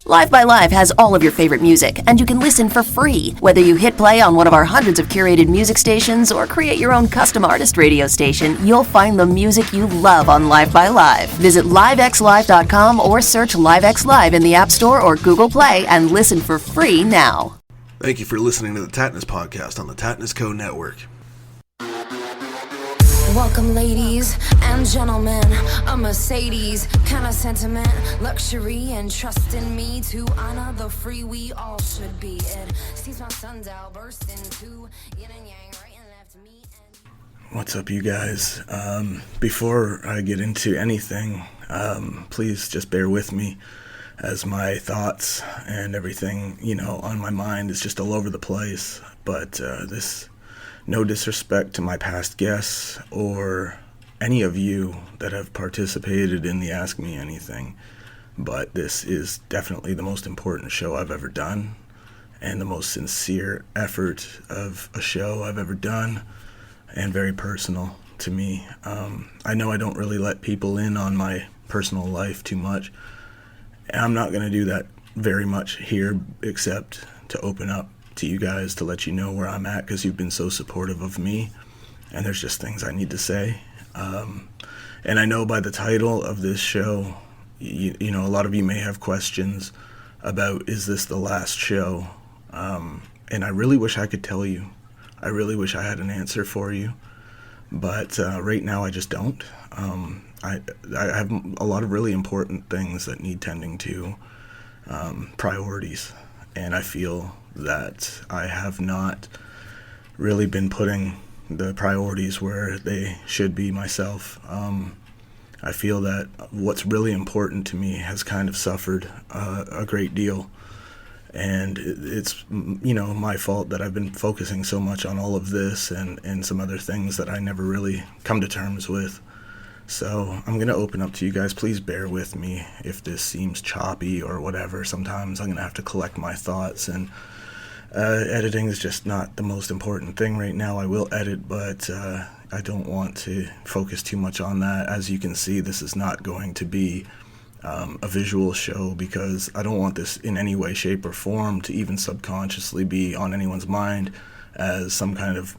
Live by Live has all of your favorite music, and you can listen for free. Whether you hit play on one of our hundreds of curated music stations or create your own custom artist radio station, you'll find the music you love on Live by Live. Visit livexlive.com or search LiveX Live in the App Store or Google Play and listen for free now. Thank you for listening to the Tattness podcast on the Tattness Co. Network. Welcome, ladies and gentlemen, a Mercedes kind of sentiment, luxury and trust in me to honor the free we all should be. It sees my sundial burst into yin and yang, right and left, me and... What's up, you guys? Before I get into anything, please just bear with me as my thoughts and everything, on my mind is just all over the place. But no disrespect to my past guests or any of you that have participated in the Ask Me Anything, but this is definitely the most important show I've ever done and the most sincere effort of a show I've ever done, and very personal to me. I know I don't really let people in on my personal life too much, and I'm not going to do that very much here except to open up to you guys to let you know where I'm at, because you've been so supportive of me, and there's just things I need to say. And I know by the title of this show, a lot of you may have questions about, is this the last show? And I really wish I could tell you. I really wish I had an answer for you, but right now I just don't. I have a lot of really important things that need tending to, priorities, and I feel that I have not really been putting the priorities where they should be myself. I feel that what's really important to me has kind of suffered a great deal, and it's my fault that I've been focusing so much on all of this and some other things that I never really come to terms with. So I'm going to open up to you guys. Please bear with me if this seems choppy or whatever. Sometimes I'm going to have to collect my thoughts, and editing is just not the most important thing right now. I will edit, but I don't want to focus too much on that. As you can see, this is not going to be a visual show, because I don't want this in any way, shape, or form to even subconsciously be on anyone's mind as some kind of,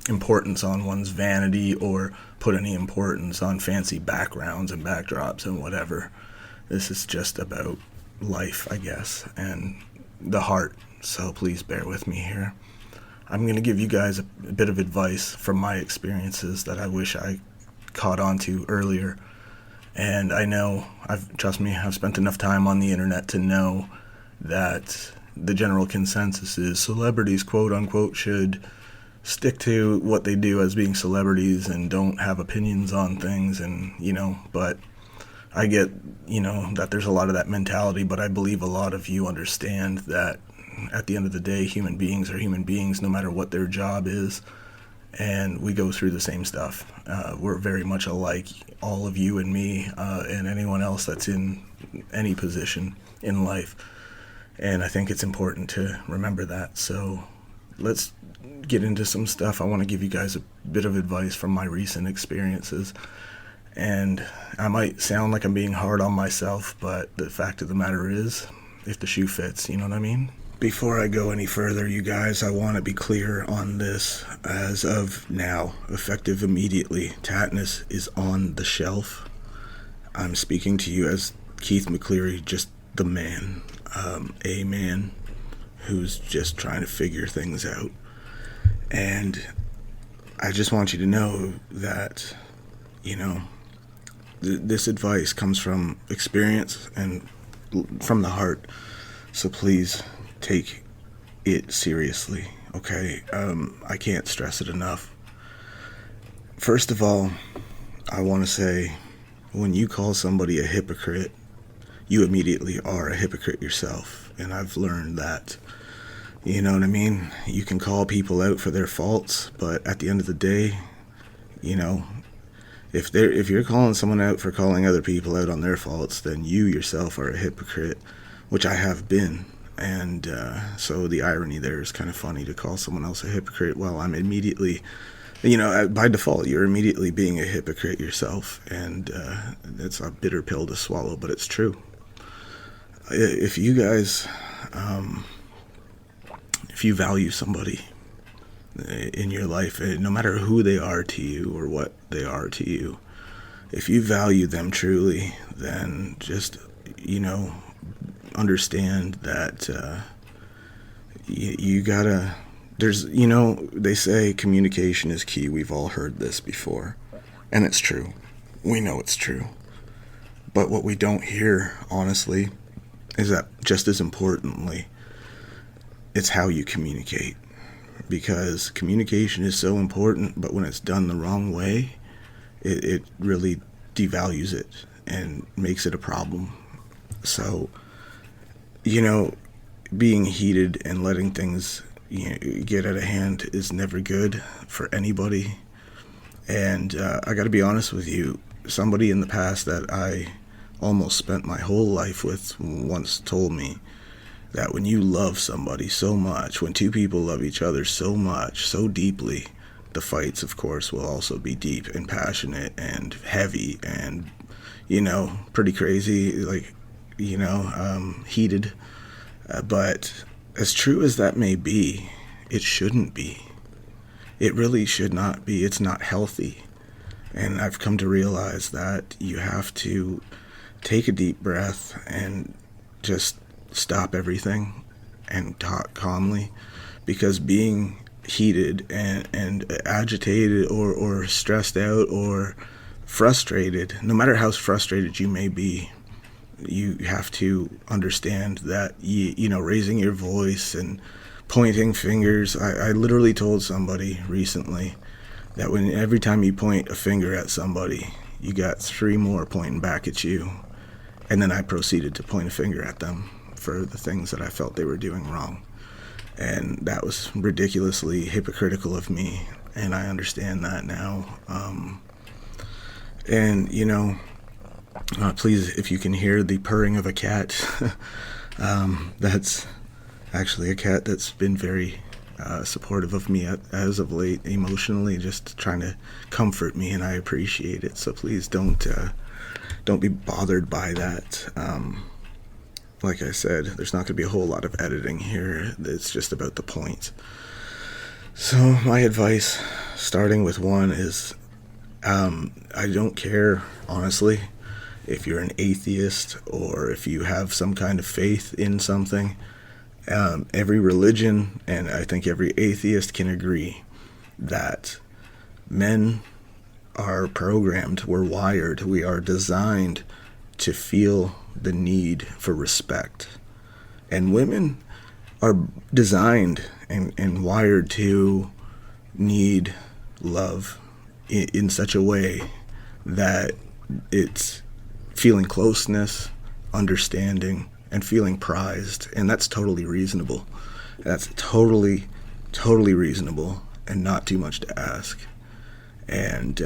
importance on one's vanity, or put any importance on fancy backgrounds and backdrops and whatever. This is just about life, I guess, and the heart, so please bear with me here. I'm going to give you guys a bit of advice from my experiences that I wish I caught on to earlier. And I know, trust me, I've spent enough time on the internet to know that the general consensus is celebrities, quote unquote, should stick to what they do as being celebrities and don't have opinions on things, and but I get that there's a lot of that mentality, but I believe a lot of you understand that at the end of the day, human beings are human beings no matter what their job is, and we go through the same stuff. We're very much alike, all of you and me, and anyone else that's in any position in life, and I think it's important to remember that. So let's get into some stuff. I want to give you guys a bit of advice from my recent experiences, and I might sound like I'm being hard on myself, but the fact of the matter is, if the shoe fits, you know what I mean? Before I go any further, you guys, I want to be clear on this. As of now, effective immediately, Tattness is on the shelf. I'm speaking to you as Keith McCleary, just the man, a man who's just trying to figure things out. And I just want you to know that, this advice comes from experience and from the heart. So please take it seriously, okay? I can't stress it enough. First of all, I want to say, when you call somebody a hypocrite, you immediately are a hypocrite yourself. And I've learned that. You know what I mean? You can call people out for their faults, but at the end of the day, if you're calling someone out for calling other people out on their faults, then you yourself are a hypocrite, which I have been. And so the irony there is kind of funny, to call someone else a hypocrite while I'm immediately, by default, you're immediately being a hypocrite yourself. And it's a bitter pill to swallow, but it's true. if you guys, if you value somebody in your life, no matter who they are to you or what they are to you, if you value them truly, then just, understand that you gotta, they say communication is key. We've all heard this before, and it's true. We know it's true. But what we don't hear, honestly, is that just as importantly, it's how you communicate. Because communication is so important, but when it's done the wrong way, it really devalues it and makes it a problem. So, being heated and letting things get out of hand is never good for anybody. And I got to be honest with you, somebody in the past that I almost spent my whole life with once told me that when you love somebody so much, when two people love each other so much, so deeply, the fights, of course, will also be deep and passionate and heavy and, pretty crazy, heated. But as true as that may be, it shouldn't be. It really should not be. It's not healthy. And I've come to realize that you have to take a deep breath and just stop everything and talk calmly, because being heated and agitated or stressed out or frustrated, no matter how frustrated you may be, you have to understand that, raising your voice and pointing fingers. I literally told somebody recently that every time you point a finger at somebody, you got 3 more pointing back at you. And then I proceeded to point a finger at them for the things that I felt they were doing wrong. And that was ridiculously hypocritical of me, and I understand that now. Please, if you can hear the purring of a cat, that's actually a cat that's been very supportive of me as of late, emotionally, just trying to comfort me, and I appreciate it. So please don't be bothered by that. Like I said, there's not going to be a whole lot of editing here. It's just about the point. So my advice, starting with one, is I don't care, honestly, if you're an atheist or if you have some kind of faith in something. Every religion, and I think every atheist can agree, that men are programmed, we're wired, we are designed to feel the need for respect. And women are designed and wired to need love in such a way that it's feeling closeness, understanding, and feeling prized. And that's totally reasonable. That's totally reasonable and not too much to ask. And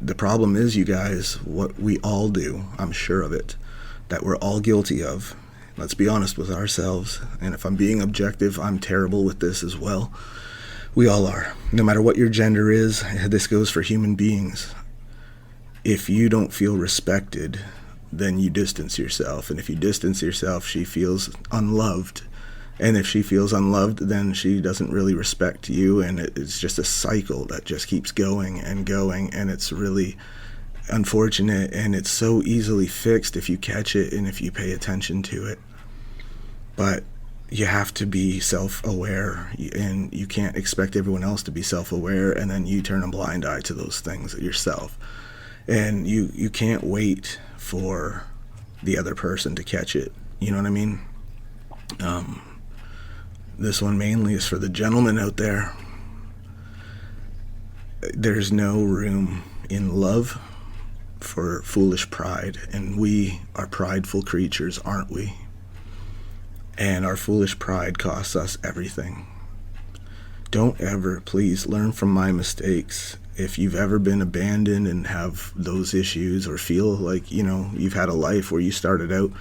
the problem is, you guys, what we all do, I'm sure of it, that we're all guilty of. Let's be honest with ourselves. And if I'm being objective, I'm terrible with this as well. We all are. No matter what your gender is, this goes for human beings. If you don't feel respected, then you distance yourself. And if you distance yourself, she feels unloved. And if she feels unloved, then she doesn't really respect you. And it's just a cycle that just keeps going. And it's really unfortunate, and it's so easily fixed if you catch it and if you pay attention to it. But you have to be self-aware, and you can't expect everyone else to be self-aware, and then you turn a blind eye to those things yourself. And you can't wait for the other person to catch it. You know what I mean? This one mainly is for the gentlemen out there. There's no room in love for foolish pride, and we are prideful creatures, aren't we? And our foolish pride costs us everything. Don't ever, please, learn from my mistakes. If you've ever been abandoned and have those issues, or feel like, you've had a life where you started out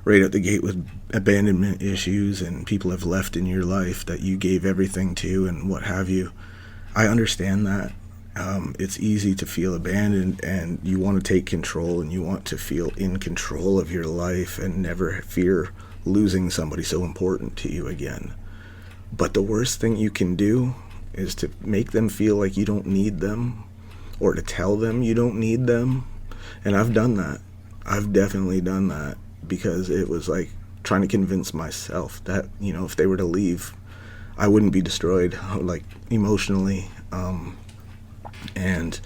right out the gate with abandonment issues and people have left in your life that you gave everything to and what have you, I understand that. It's easy to feel abandoned, and you want to take control, and you want to feel in control of your life and never fear losing somebody so important to you again. But the worst thing you can do is to make them feel like you don't need them, or to tell them you don't need them. And I've done that. I've definitely done that, because it was like trying to convince myself that, if they were to leave, I wouldn't be destroyed, like emotionally. And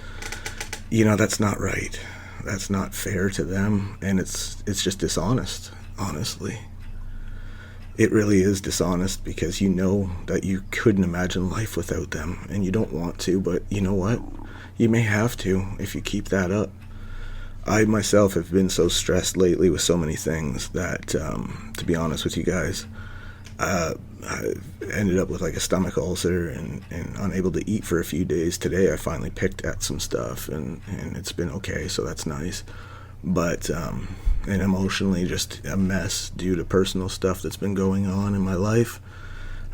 that's not right. That's not fair to them, and it's just dishonest, honestly. It really is dishonest, because that you couldn't imagine life without them, and you don't want to, but you know what? You may have to if you keep that up. I myself have been so stressed lately with so many things that, to be honest with you guys, I ended up with like a stomach ulcer and unable to eat for a few days. Today I finally picked at some stuff, and it's been okay, so that's nice. But and emotionally just a mess due to personal stuff that's been going on in my life.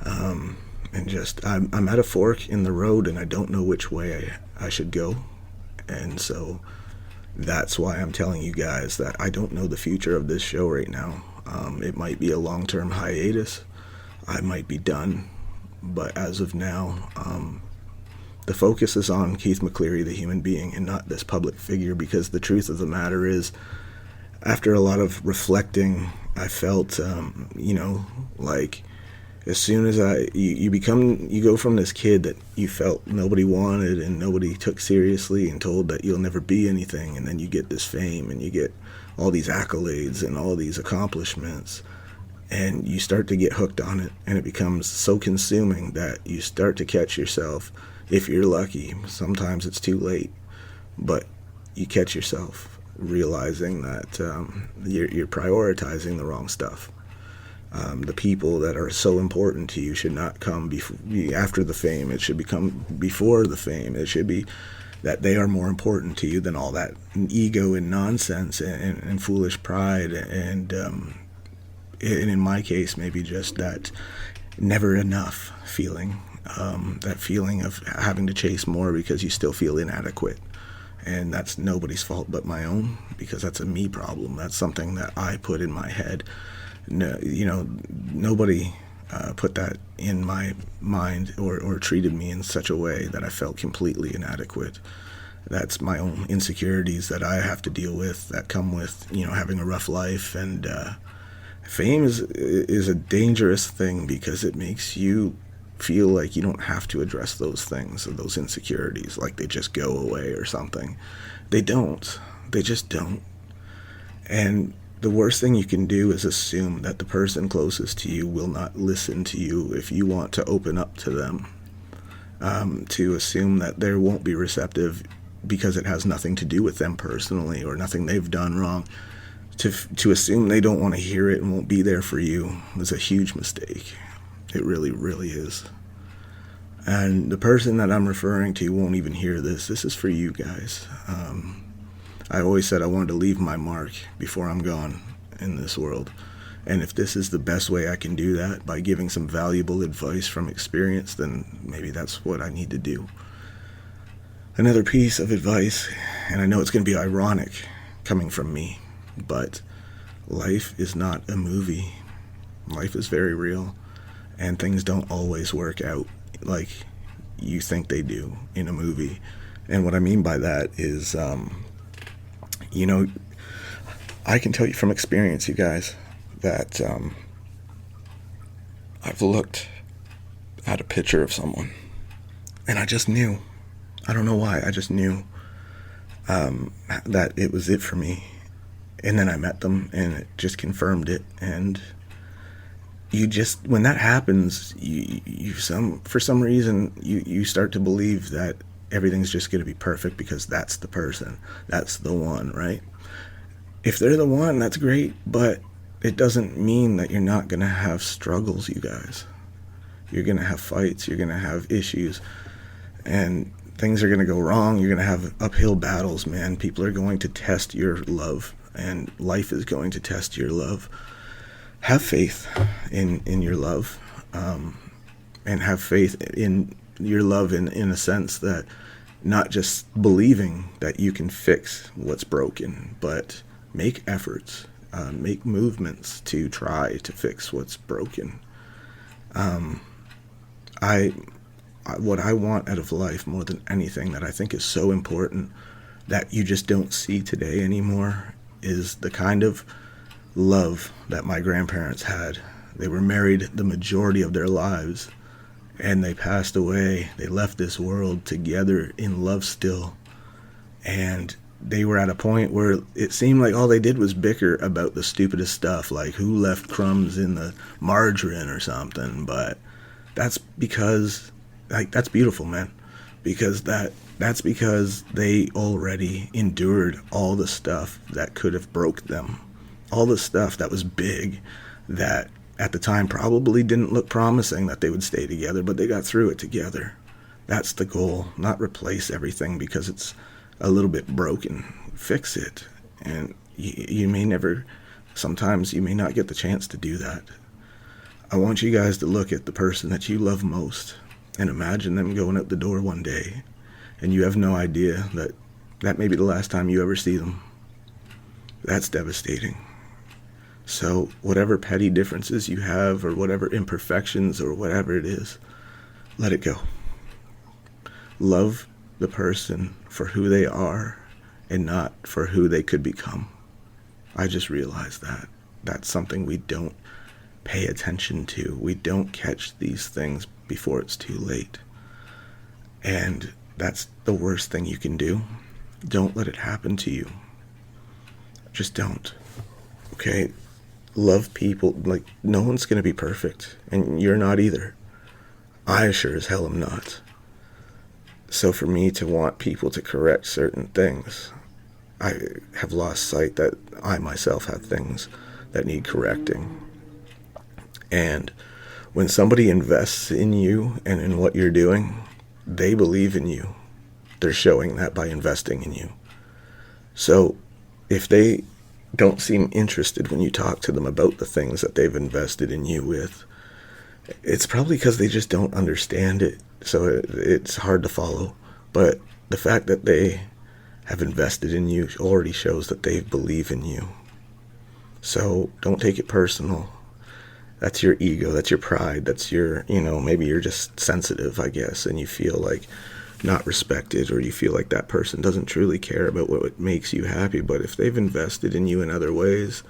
And just I'm at a fork in the road, and I don't know which way I should go. And so that's why I'm telling you guys that I don't know the future of this show right now. It might be a long-term hiatus. I might be done. But as of now, the focus is on Keith McCleary, the human being, and not this public figure, because the truth of the matter is, after a lot of reflecting, I felt, like as soon as you go from this kid that you felt nobody wanted and nobody took seriously and told that you'll never be anything, and then you get this fame and you get all these accolades and all these accomplishments, and you start to get hooked on it, and it becomes so consuming that you start to catch yourself, if you're lucky. Sometimes it's too late, but you catch yourself realizing that you're prioritizing the wrong stuff. The people that are so important to you should not come after the fame. It should become before the fame. It should be that they are more important to you than all that ego and nonsense and foolish pride, and in my case, maybe just that never enough feeling, that feeling of having to chase more because you still feel inadequate. And that's nobody's fault but my own, because that's a me problem. That's something that I put in my head. No, nobody put that in my mind or treated me in such a way that I felt completely inadequate. That's my own insecurities that I have to deal with, that come with, having a rough life. And fame is a dangerous thing, because it makes you feel like you don't have to address those things, or those insecurities, like they just go away or something. They don't. They just don't. And the worst thing you can do is assume that the person closest to you will not listen to you if you want to open up to them. To assume that they won't be receptive because it has nothing to do with them personally, or nothing they've done wrong. To assume they don't want to hear it and won't be there for you is a huge mistake. It really, really is. And the person that I'm referring to won't even hear this. This is for you guys. I always said I wanted to leave my mark before I'm gone in this world. And if this is the best way I can do that, by giving some valuable advice from experience, then maybe that's what I need to do. Another piece of advice, and I know it's going to be ironic coming from me, but life is not a movie. Life is very real, and things don't always work out like you think they do in a movie. And what I mean by that is, I can tell you from experience, you guys, that I've looked at a picture of someone, and I just knew. I don't know why. I just knew that it was it for me. And then I met them, and it just confirmed it. And when that happens, for some reason, you start to believe that everything's just going to be perfect because that's the person. That's the one, right? If they're the one, that's great, but it doesn't mean that you're not going to have struggles, you guys. You're going to have fights. You're going to have issues. And things are going to go wrong. You're going to have uphill battles, man. People are going to test your love, and life is going to test your love. Have faith in your love, and have faith in your love in a sense that not just believing that you can fix what's broken, but make efforts, make movements to try to fix what's broken. What I want out of life more than anything, that I think is so important that you just don't see today anymore, is the kind of love that my grandparents had. They were married the majority of their lives, and they passed away. They left this world together in love still. And they were at a point where it seemed like all they did was bicker about the stupidest stuff, like who left crumbs in the margarine or something. But that's because, like, that's beautiful, man. Because that's because they already endured all the stuff that could have broke them. All the stuff that was big, that at the time probably didn't look promising that they would stay together, but they got through it together. That's the goal, not replace everything because it's a little bit broken. Fix it. And you may never, sometimes you may not get the chance to do that. I want you guys to look at the person that you love most and imagine them going out the door one day, and you have no idea that may be the last time you ever see them. That's devastating. So whatever petty differences you have, or whatever imperfections, or whatever it is, let it go. Love the person for who they are and not for who they could become. I just realized that. That's something we don't pay attention to. We don't catch these things before it's too late. And that's the worst thing you can do. Don't let it happen to you. Just don't. Okay? Love people. Like, no one's going to be perfect. And you're not either. I sure as hell am not. So for me to want people to correct certain things, I have lost sight that I myself have things that need correcting. And when somebody invests in you and in what you're doing, they believe in you. They're showing that by investing in you. So if they don't seem interested when you talk to them about the things that they've invested in you with, it's probably because they just don't understand it. So it's hard to follow. But the fact that they have invested in you already shows that they believe in you. So don't take it personal. That's your ego, that's your pride, that's your, maybe you're just sensitive, I guess, and you feel like not respected, or you feel like that person doesn't truly care about what makes you happy. But if they've invested in you in other ways,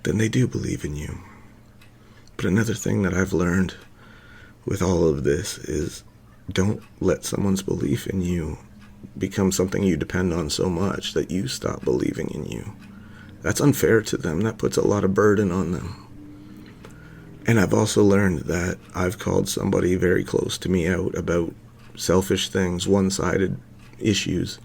then they do believe in you. But another thing that I've learned with all of this is, don't let someone's belief in you become something you depend on so much that you stop believing in you. That's unfair to them. That puts a lot of burden on them. And I've also learned that I've called somebody very close to me out about selfish things, one-sided issues.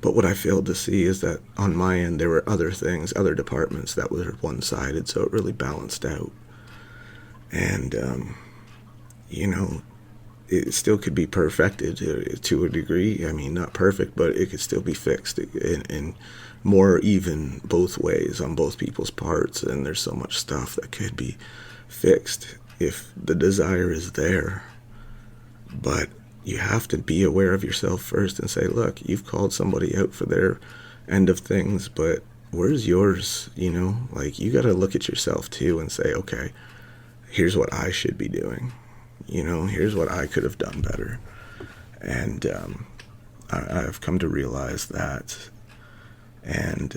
But what I failed to see is that on my end, there were other things, other departments that were one-sided, so it really balanced out. And, it still could be perfected to a degree. I mean, not perfect, but it could still be fixed and more even both ways on both people's parts. And there's so much stuff that could be fixed if the desire is there. But you have to be aware of yourself first and say, look, you've called somebody out for their end of things, but where's yours? You got to look at yourself too and say, okay, here's what I should be doing. Here's what I could have done better. And I've come to realize that. And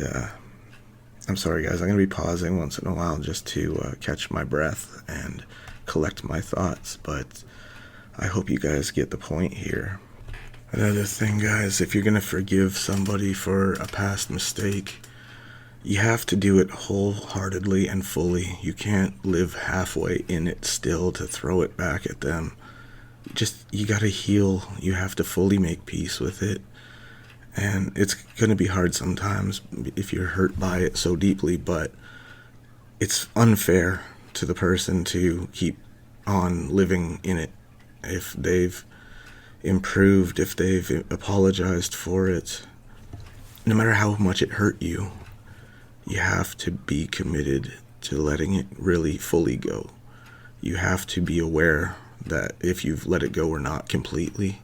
I'm sorry, guys. I'm going to be pausing once in a while just to catch my breath and collect my thoughts. But I hope you guys get the point here. Another thing, guys, if you're going to forgive somebody for a past mistake, you have to do it wholeheartedly and fully. You can't live halfway in it still to throw it back at them. You gotta heal. You have to fully make peace with it. And it's gonna be hard sometimes if you're hurt by it so deeply, but it's unfair to the person to keep on living in it. If they've improved, if they've apologized for it, no matter how much it hurt you, you have to be committed to letting it really fully go. You have to be aware that if you've let it go or not completely.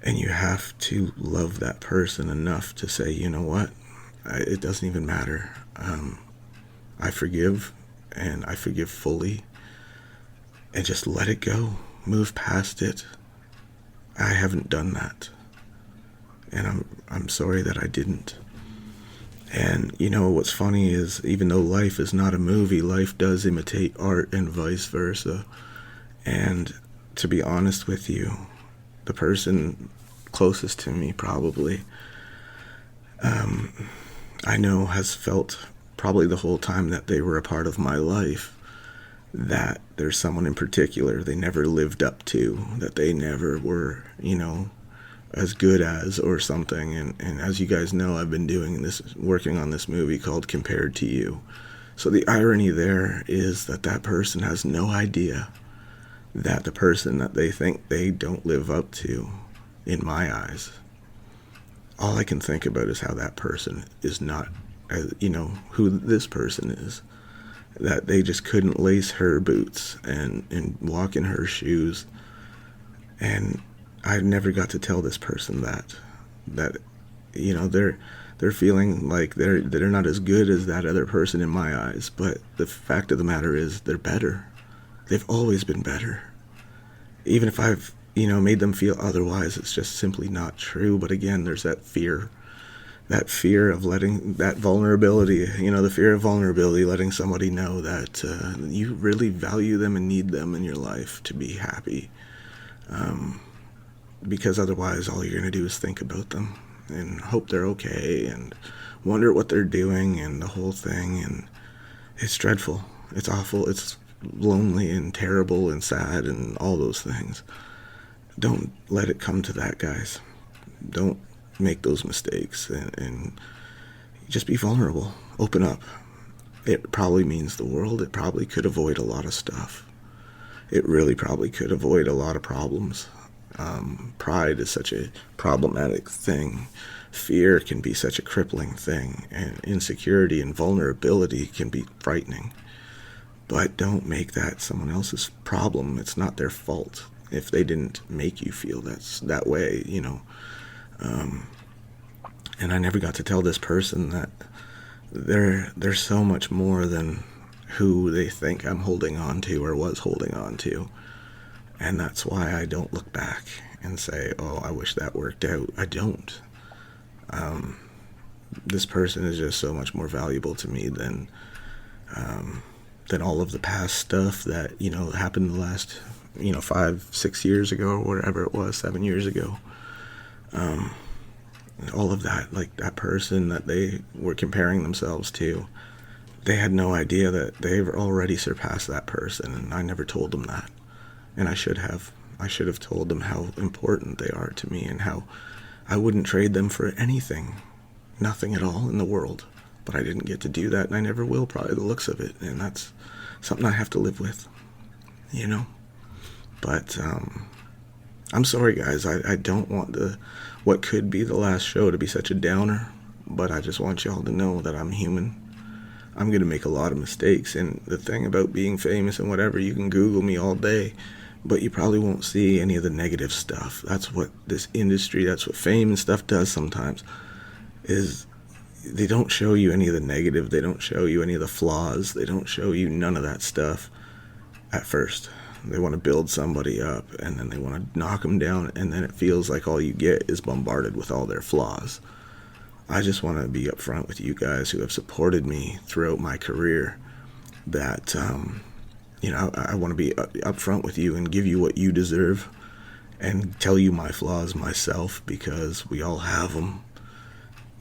And you have to love that person enough to say, you know what, it doesn't even matter. I forgive, and I forgive fully, and just let it go. Move past it. I haven't done that, and I'm sorry that I didn't. And you know what's funny is, even though life is not a movie, life does imitate art and vice versa. And to be honest with you, the person closest to me probably, I know has felt probably the whole time that they were a part of my life, that there's someone in particular they never lived up to, that they never were, as good as or something. And as you guys know, I've been working on this movie called Compared to You. So the irony there is that person has no idea that the person that they think they don't live up to, in my eyes, all I can think about is how that person is not, who this person is. That they just couldn't lace her boots and walk in her shoes. And I never got to tell this person that they're feeling like they're not as good as that other person in my eyes. But the fact of the matter is, they're better. They've always been better. Even if I've made them feel otherwise, it's just simply not true. But again, there's that fear of letting that vulnerability, the fear of vulnerability, letting somebody know that you really value them and need them in your life to be happy. Because otherwise all you're going to do is think about them and hope they're okay and wonder what they're doing and the whole thing. And it's dreadful. It's awful. It's lonely and terrible and sad and all those things. Don't let it come to that, guys. Don't make those mistakes, and just be vulnerable. Open up. It probably means the world. It probably could avoid a lot of stuff. It really probably could avoid a lot of problems. Pride is such a problematic thing. Fear can be such a crippling thing, and insecurity and vulnerability can be frightening. But don't make that someone else's problem. It's not their fault if they didn't make you feel that way, And I never got to tell this person that they're so much more than who they think I'm holding on to or was holding on to. And that's why I don't look back and say, oh, I wish that worked out. I don't. This person is just so much more valuable to me than all of the past stuff that, happened the last, 5-6 years ago, or whatever it was, 7 years ago. All of that, like that person that they were comparing themselves to, they had no idea that they've already surpassed that person, and I never told them that. And I should have. I should have told them how important they are to me and how I wouldn't trade them for anything, nothing at all in the world. But I didn't get to do that, and I never will, probably, the looks of it. And that's something I have to live with, But I'm sorry, guys. I don't want what could be the last show to be such a downer, but I just want y'all to know that I'm human. I'm going to make a lot of mistakes, and the thing about being famous and whatever, you can Google me all day, but you probably won't see any of the negative stuff. That's what this industry, that's what fame and stuff does sometimes, is they don't show you any of the negative, they don't show you any of the flaws, they don't show you none of that stuff at first. They want to build somebody up, and then they want to knock them down, and then it feels like all you get is bombarded with all their flaws. I just want to be upfront with you guys who have supported me throughout my career, that, I want to be upfront with you and give you what you deserve and tell you my flaws myself, because we all have them.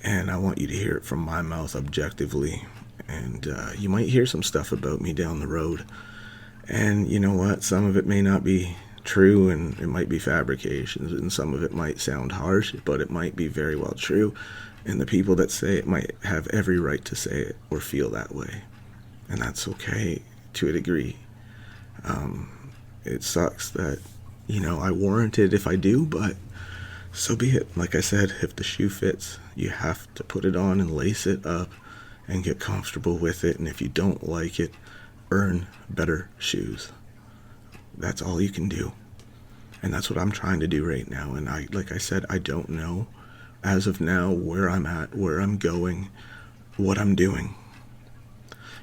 And I want you to hear it from my mouth objectively. And you might hear some stuff about me down the road. And you know what? Some of it may not be true, and it might be fabrications, and some of it might sound harsh, but it might be very well true. And the people that say it might have every right to say it or feel that way. And that's okay to a degree. It sucks that, I warrant it if I do, but so be it. Like I said, if the shoe fits, you have to put it on and lace it up and get comfortable with it. And if you don't like it, earn better shoes. That's all you can do. And that's what I'm trying to do right now. And like I said, I don't know as of now where I'm at, where I'm going, what I'm doing.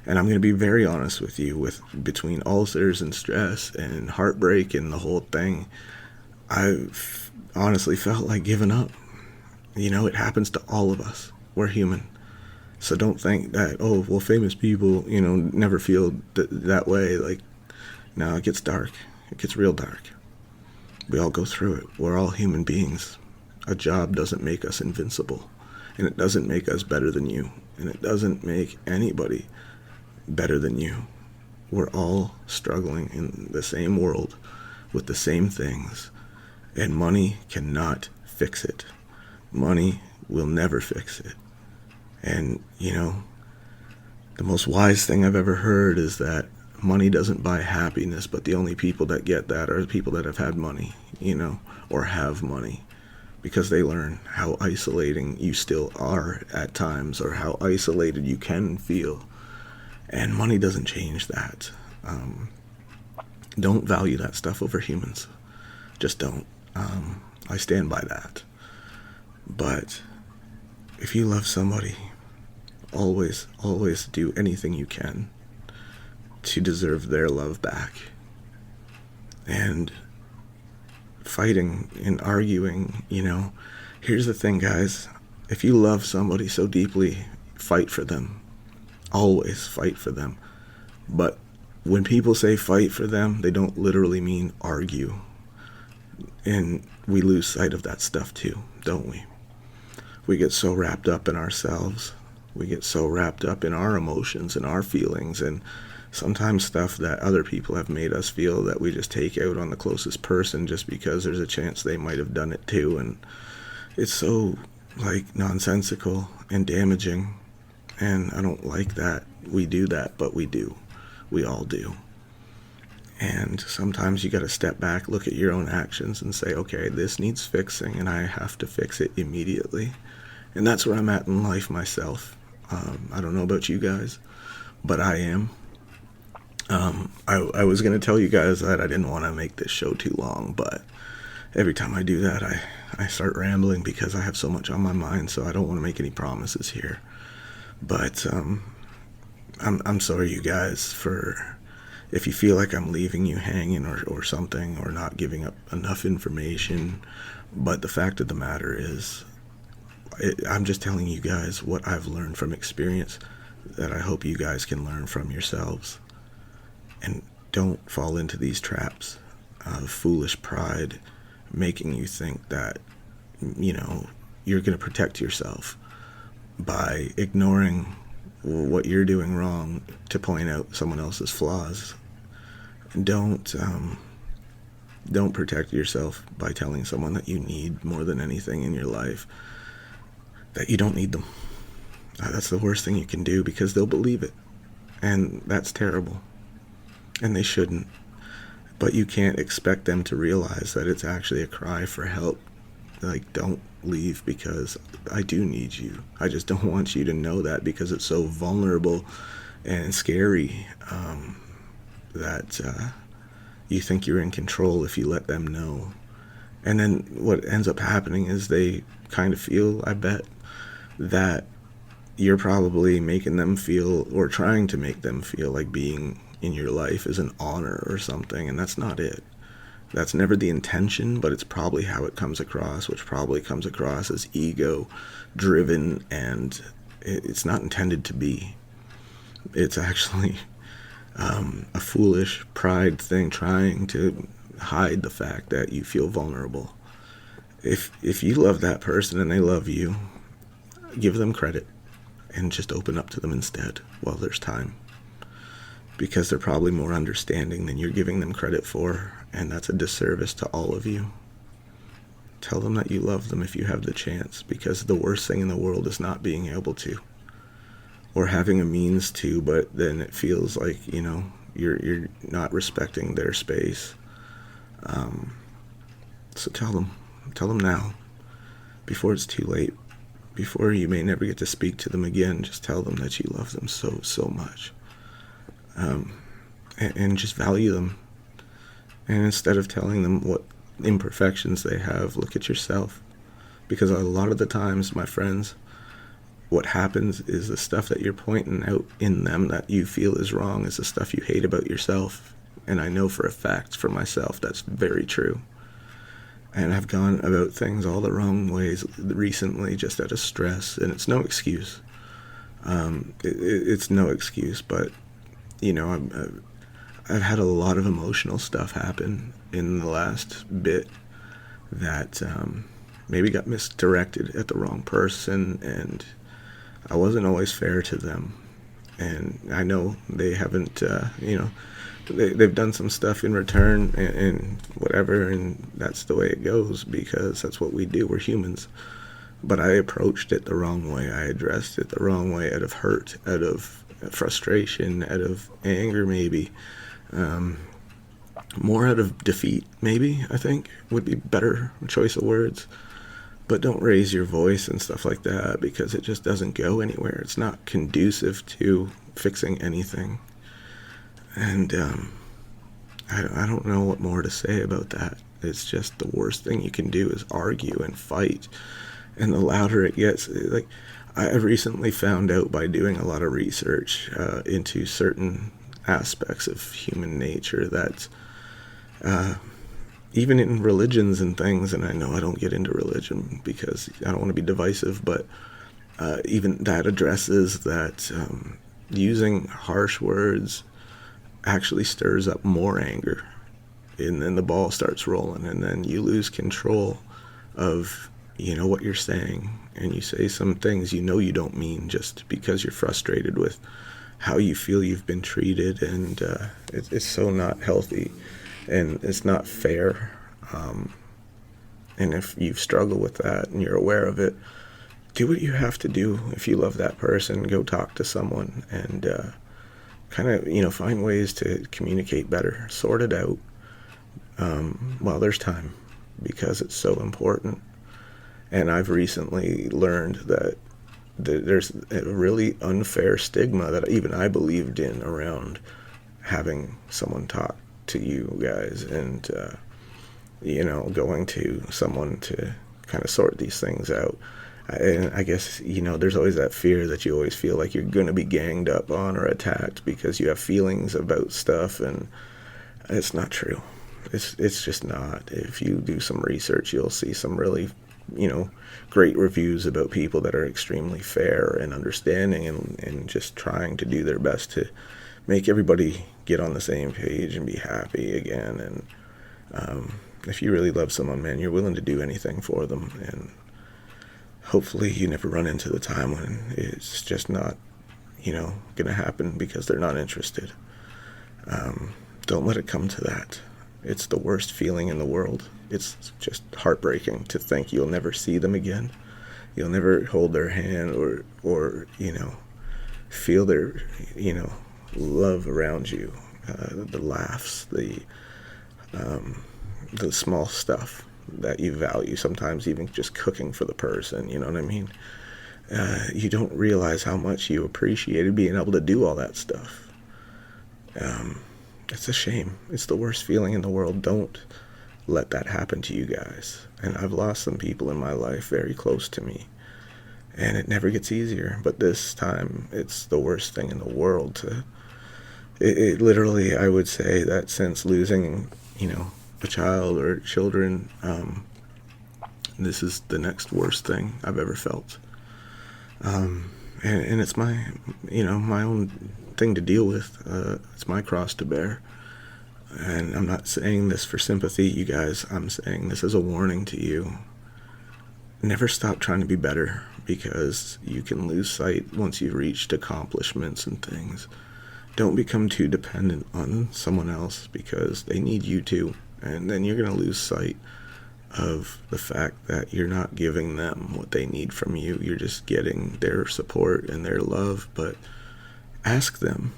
And I'm going to be very honest with you, between ulcers and stress and heartbreak and the whole thing, I've honestly felt like giving up. It happens to all of us. We're human. So don't think that, oh, well, famous people, never feel that way. Like, no, it gets dark. It gets real dark. We all go through it. We're all human beings. A job doesn't make us invincible. And it doesn't make us better than you. And it doesn't make anybody better than you. We're all struggling in the same world with the same things. And money cannot fix it. Money will never fix it. And, the most wise thing I've ever heard is that money doesn't buy happiness, but the only people that get that are the people that have had money, or have money, because they learn how isolating you still are at times, or how isolated you can feel. And money doesn't change that. Don't value that stuff over humans. Just don't. I stand by that. But if you love somebody, always do anything you can to deserve their love back. And fighting and arguing, here's the thing, guys. If you love somebody so deeply, fight for them. Always fight for them. But when people say fight for them, they don't literally mean argue. And we lose sight of that stuff too, don't we? We get so wrapped up in ourselves. We get so wrapped up in our emotions and our feelings, and sometimes stuff that other people have made us feel that we just take out on the closest person just because there's a chance they might have done it too. And it's so nonsensical and damaging, and I don't like that we do that, but we do. We all do. And sometimes you got to step back, look at your own actions and say, okay, this needs fixing and I have to fix it immediately. And that's where I'm at in life myself. I don't know about you guys, but I am. I was going to tell you guys that I didn't want to make this show too long, but every time I do that, I start rambling because I have so much on my mind, so I don't want to make any promises here. But I'm sorry, you guys, for if you feel like I'm leaving you hanging or something, or not giving up enough information. But the fact of the matter is, I'm just telling you guys what I've learned from experience that I hope you guys can learn from yourselves. And don't fall into these traps of foolish pride, making you think that, you're going to protect yourself by ignoring what you're doing wrong to point out someone else's flaws. Don't protect yourself by telling someone that you need more than anything in your life that you don't need them. That's the worst thing you can do, because they'll believe it, and that's terrible, and they shouldn't. But you can't expect them to realize that it's actually a cry for help. Don't leave, because I do need you. I just don't want you to know that, because it's so vulnerable and scary that you think you're in control if you let them know. And then what ends up happening is they kind of feel, I bet, that you're probably making them feel, or trying to make them feel, like being in your life is an honor or something, and that's not it. That's never the intention, but it's probably how it comes across, which probably comes across as ego-driven, and it's not intended to be. It's actually a foolish pride thing, trying to hide the fact that you feel vulnerable. If you love that person and they love you, give them credit and just open up to them instead while there's time. Because they're probably more understanding than you're giving them credit for, and that's a disservice to all of you. Tell them that you love them if you have the chance, because the worst thing in the world is not being able to, or having a means to, but then it feels like, you're not respecting their space. So tell them now, before it's too late, before you may never get to speak to them again. Just tell them that you love them so much. And just value them. And instead of telling them what imperfections they have, look at yourself. Because a lot of the times, my friends, what happens is the stuff that you're pointing out in them that you feel is wrong is the stuff you hate about yourself. And I know for a fact for myself that's very true. And I've gone about things all the wrong ways recently just out of stress, and it's no excuse. It's no excuse, but, you know, I've had a lot of emotional stuff happen in the last bit that maybe got misdirected at the wrong person, and I wasn't always fair to them. And I know they haven't, they've done some stuff in return and whatever, and that's the way it goes because that's what we do. We're humans. But I approached it the wrong way. I addressed it the wrong way out of hurt, out of frustration, out of anger maybe. More out of defeat maybe, I think, would be better choice of words. But don't raise your voice and stuff like that because it just doesn't go anywhere. It's not conducive to fixing anything. And I don't know what more to say about that. It's just the worst thing you can do is argue and fight. And the louder it gets, like I recently found out by doing a lot of research into certain aspects of human nature that even in religions and things, and I know I don't get into religion because I don't want to be divisive, but even that addresses that using harsh words actually stirs up more anger, and then the ball starts rolling, and then you lose control of, you know, what you're saying, and you say some things you know you don't mean just because you're frustrated with how you feel you've been treated, and it's so not healthy, and it's not fair. And if you struggle with that and you're aware of it, do what you have to do. If you love that person, go talk to someone and kind of, you know, find ways to communicate better, sort it out while there's time, because it's so important. And I've recently learned that there's a really unfair stigma that even I believed in around having someone talk to you guys and, you know, going to someone to kind of sort these things out. And I guess, you know, there's always that fear that you always feel like you're going to be ganged up on or attacked because you have feelings about stuff, and it's not true. It's just not. If you do some research, you'll see some really, you know, great reviews about people that are extremely fair and understanding and just trying to do their best to make everybody get on the same page and be happy again. And if you really love someone, man, you're willing to do anything for them. And hopefully you never run into the time when it's just not, you know, going to happen because they're not interested. Don't let it come to that. It's the worst feeling in the world. It's just heartbreaking to think you'll never see them again. You'll never hold their hand or you know, feel their, you know, love around you. The laughs, the small stuff that you value, sometimes even just cooking for the person, you know what I mean? You don't realize how much you appreciated being able to do all that stuff. It's a shame. It's the worst feeling in the world. Don't let that happen to you guys. And I've lost some people in my life very close to me, and it never gets easier. But this time, it's the worst thing in the world. It literally, I would say that since losing, you know, a child or children, this is the next worst thing I've ever felt. And it's my, you know, my own thing to deal with. It's my cross to bear. And I'm not saying this for sympathy, you guys. I'm saying this as a warning to you. Never stop trying to be better, because you can lose sight once you've reached accomplishments and things. Don't become too dependent on someone else because they need you too. And then you're going to lose sight of the fact that you're not giving them what they need from you. You're just getting their support and their love. But ask them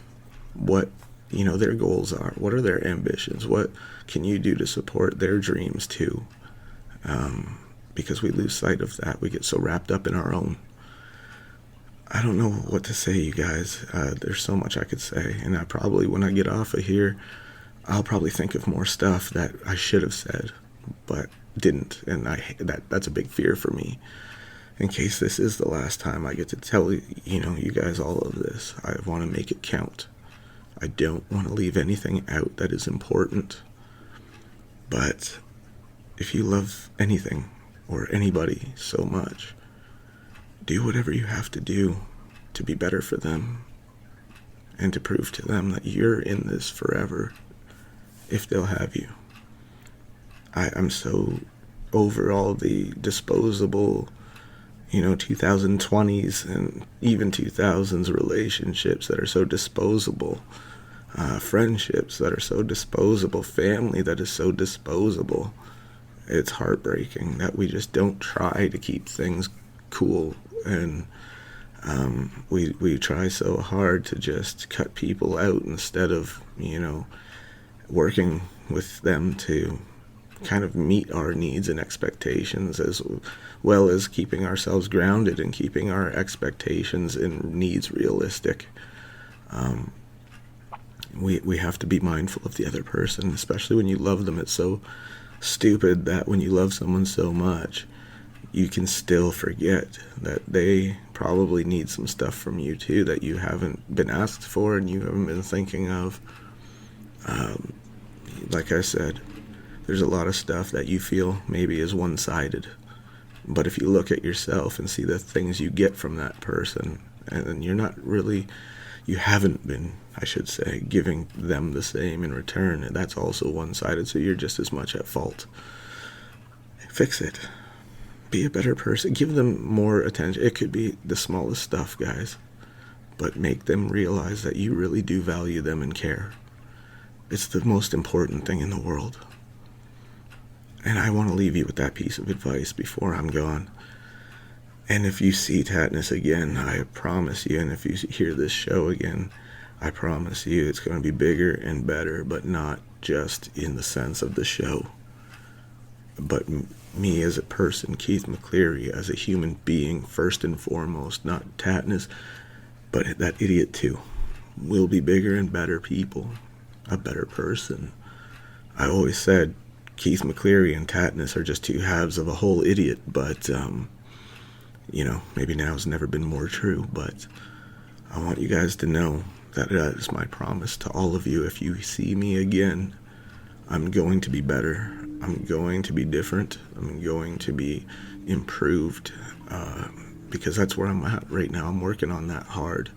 what, you know, their goals are. What are their ambitions? What can you do to support their dreams too? Because we lose sight of that. We get so wrapped up in our own. I don't know what to say, you guys. There's so much I could say. And I probably, when I get off of here, I'll probably think of more stuff that I should have said. but didn't, and that's a big fear for me. In case this is the last time I get to tell you guys all of this, I want to make it count. I don't want to leave anything out that is important. But if you love anything or anybody so much, do whatever you have to do to be better for them and to prove to them that you're in this forever if they'll have you. I'm so over all the disposable 2020s and even 2000s relationships that are so disposable, friendships that are so disposable, family that is so disposable. It's heartbreaking that we just don't try to keep things cool, and we try so hard to just cut people out instead of working with them to kind of meet our needs and expectations, as well as keeping ourselves grounded and keeping our expectations and needs realistic. We have to be mindful of the other person, especially when you love them. It's so stupid that when you love someone so much, you can still forget that they probably need some stuff from you too that you haven't been asked for and you haven't been thinking of. Like I said, there's a lot of stuff that you feel maybe is one-sided. But if you look at yourself and see the things you get from that person, and you haven't been, I should say, giving them the same in return, and that's also one-sided, so you're just as much at fault. Fix it. Be a better person. Give them more attention. It could be the smallest stuff, guys, but make them realize that you really do value them and care. It's the most important thing in the world. And I want to leave you with that piece of advice before I'm gone. And if you see Tattness again, I promise you, and if you hear this show again, I promise you it's going to be bigger and better, but not just in the sense of the show. But me as a person, Keith McCleary, as a human being, first and foremost, not Tattness, but that idiot too. We'll be bigger and better people, a better person. I always said Keith McCleary and Tattness are just two halves of a whole idiot, but, maybe now has never been more true, but I want you guys to know that that is my promise to all of you. If you see me again, I'm going to be better. I'm going to be different. I'm going to be improved, because that's where I'm at right now. I'm working on that hard,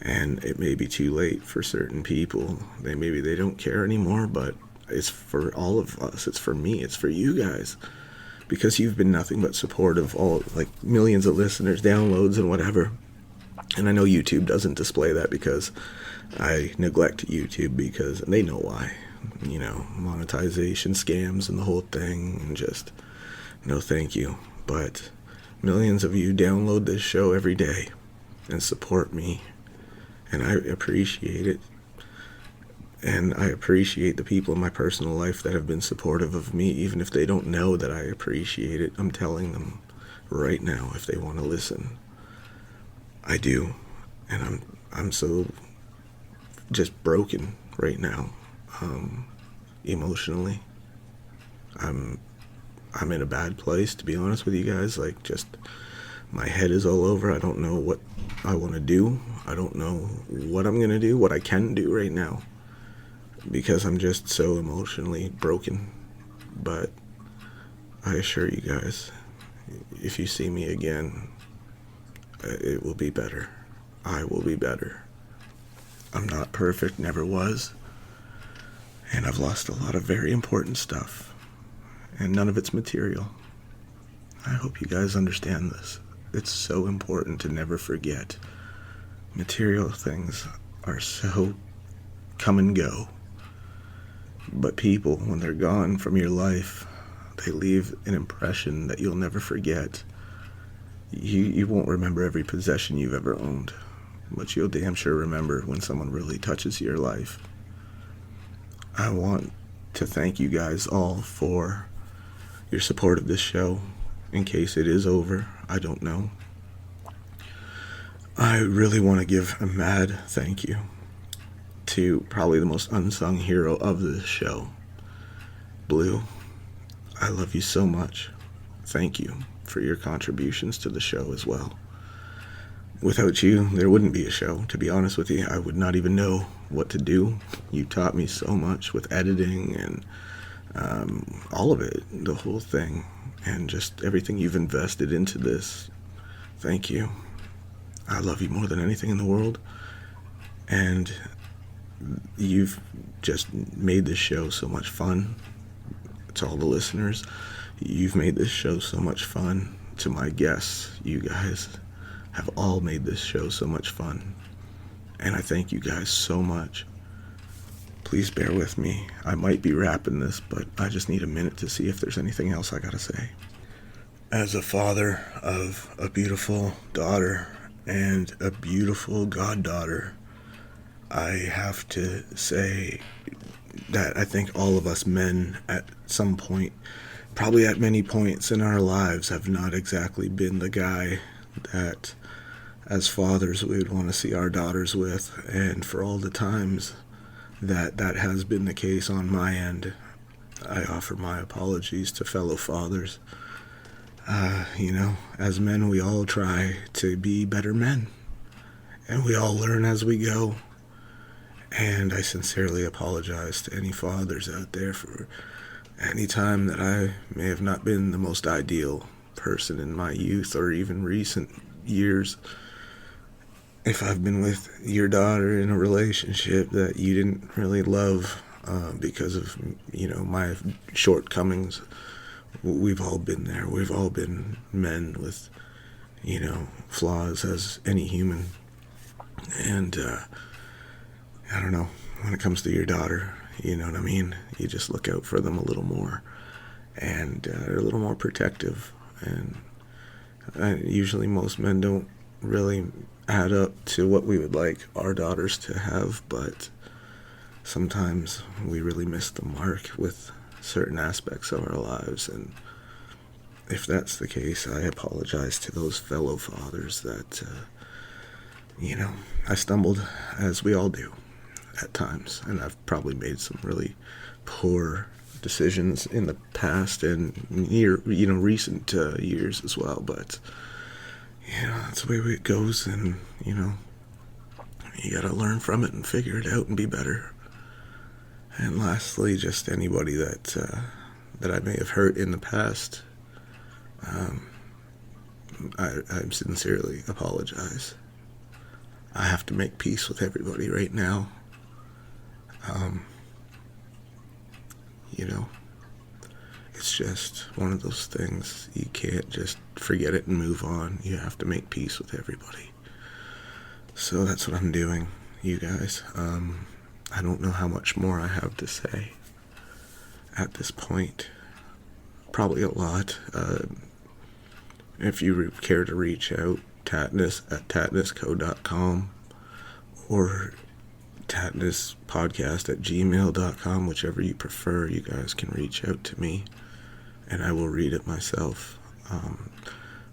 and it may be too late for certain people. Maybe they don't care anymore, but it's for all of us. It's for me. It's for you guys, because you've been nothing but supportive. All millions of listeners, downloads, and whatever. And I know YouTube doesn't display that because I neglect YouTube, because they know why. Monetization scams and the whole thing, and just no thank you. But millions of you download this show every day and support me, and I appreciate it. And I appreciate the people in my personal life that have been supportive of me, even if they don't know that I appreciate it. I'm telling them right now, if they want to listen, I do. And I'm so just broken right now, emotionally. I'm in a bad place, to be honest with you guys. Just my head is all over. I don't know what I want to do. I don't know what I'm going to do, what I can do right now, because I'm just so emotionally broken. But I assure you guys, if you see me again, it will be better. I will be better. I'm not perfect, never was, and I've lost a lot of very important stuff, and none of it's material. I hope you guys understand this. It's so important to never forget. Material things are so come and go. But people, when they're gone from your life, they leave an impression that you'll never forget. You won't remember every possession you've ever owned, but you'll damn sure remember when someone really touches your life. I want to thank you guys all for your support of this show. In case it is over, I don't know. I really want to give a mad thank you to probably the most unsung hero of this show, Blue. I love you so much. Thank you for your contributions to the show as well. Without you, there wouldn't be a show. To be honest with you, I would not even know what to do. You taught me so much with editing and all of it, the whole thing, and just everything you've invested into this. Thank you. I love you more than anything in the world, and you've just made this show so much fun. To all the listeners, you've made this show so much fun. To my guests, you guys have all made this show so much fun, and I thank you guys so much. Please bear with me. I might be wrapping this, but I just need a minute to see if there's anything else I gotta say. As a father of a beautiful daughter and a beautiful goddaughter, I have to say that I think all of us men at some point, probably at many points in our lives, have not exactly been the guy that as fathers we would want to see our daughters with. And for all the times that has been the case on my end, I offer my apologies to fellow fathers. As men, we all try to be better men, and we all learn as we go. And I sincerely apologize to any fathers out there for any time that I may have not been the most ideal person in my youth or even recent years. If I've been with your daughter in a relationship that you didn't really love because of, my shortcomings, we've all been there. We've all been men with, flaws as any human. And I don't know, when it comes to your daughter, you know what I mean? You just look out for them a little more, and they're a little more protective. And usually most men don't really add up to what we would like our daughters to have, but sometimes we really miss the mark with certain aspects of our lives. And if that's the case, I apologize to those fellow fathers that, I stumbled, as we all do at times, and I've probably made some really poor decisions in the past and recent years as well, but that's the way it goes. And you gotta learn from it and figure it out and be better. And lastly, just anybody that I may have hurt in the past, I sincerely apologize. I have to make peace with everybody right now. It's just one of those things. You can't just forget it and move on. You have to make peace with everybody. So that's what I'm doing, you guys. I don't know how much more I have to say at this point. Probably a lot. If you care to reach out, Tattness at tattnessco.com or tattnesspodcast@gmail.com, whichever you prefer. You guys can reach out to me and I will read it myself.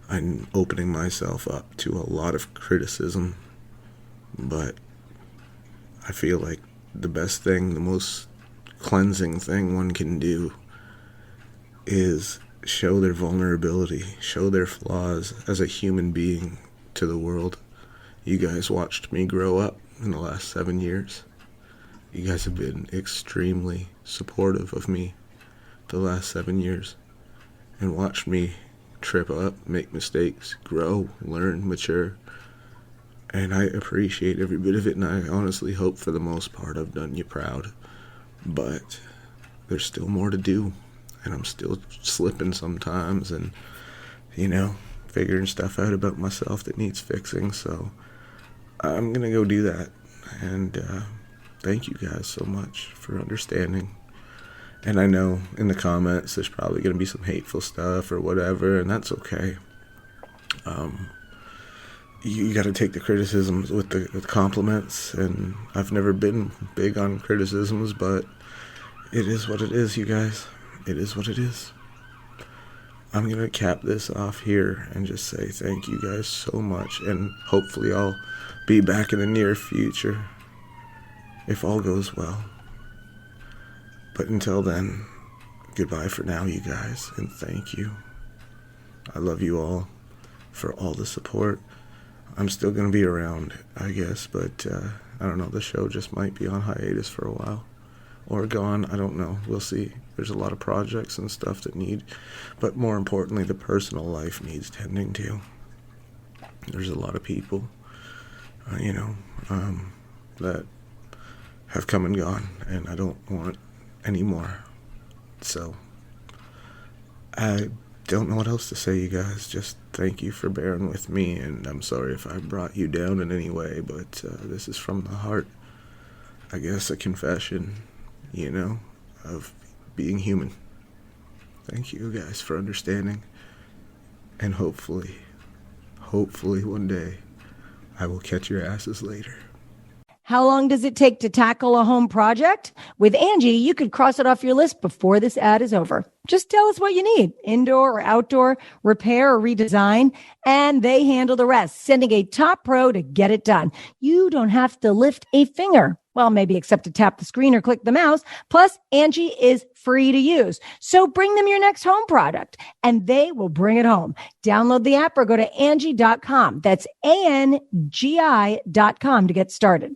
I'm opening myself up to a lot of criticism, but I feel like the best thing, the most cleansing thing one can do is show their vulnerability, show their flaws as a human being to the world. You guys watched me grow up in the last 7 years. You guys have been extremely supportive of me the last 7 years and watched me trip up, make mistakes, grow, learn, mature. And I appreciate every bit of it, and I honestly hope for the most part I've done you proud. But there's still more to do, and I'm still slipping sometimes and, figuring stuff out about myself that needs fixing. So I'm going to go do that. And thank you guys so much for understanding. And I know in the comments there's probably going to be some hateful stuff or whatever, and that's okay. You got to take the criticisms with compliments, and I've never been big on criticisms, but it is what it is, you guys. It is what it is. I'm going to cap this off here and just say thank you guys so much, and hopefully I'll be back in the near future if all goes well. But until then, goodbye for now, you guys, and thank you. I love you all for all the support. I'm still going to be around, I guess, but I don't know. The show just might be on hiatus for a while. Or gone, I don't know. We'll see. There's a lot of projects and stuff that need, but more importantly, the personal life needs tending to. There's a lot of people, that have come and gone, and I don't want any more. So, I don't know what else to say, you guys. Just thank you for bearing with me, and I'm sorry if I brought you down in any way, but this is from the heart. I guess a confession, of being human. Thank you guys for understanding, and hopefully one day I will catch your asses later. How long does it take to tackle a home project? With Angie, you could cross it off your list before this ad is over. Just tell us what you need, indoor or outdoor, repair or redesign, and they handle the rest, sending a top pro to get it done. You don't have to lift a finger. Well, maybe except to tap the screen or click the mouse. Plus, Angie is free to use. So bring them your next home product, and they will bring it home. Download the app or go to Angie.com. That's ANGI.com to get started.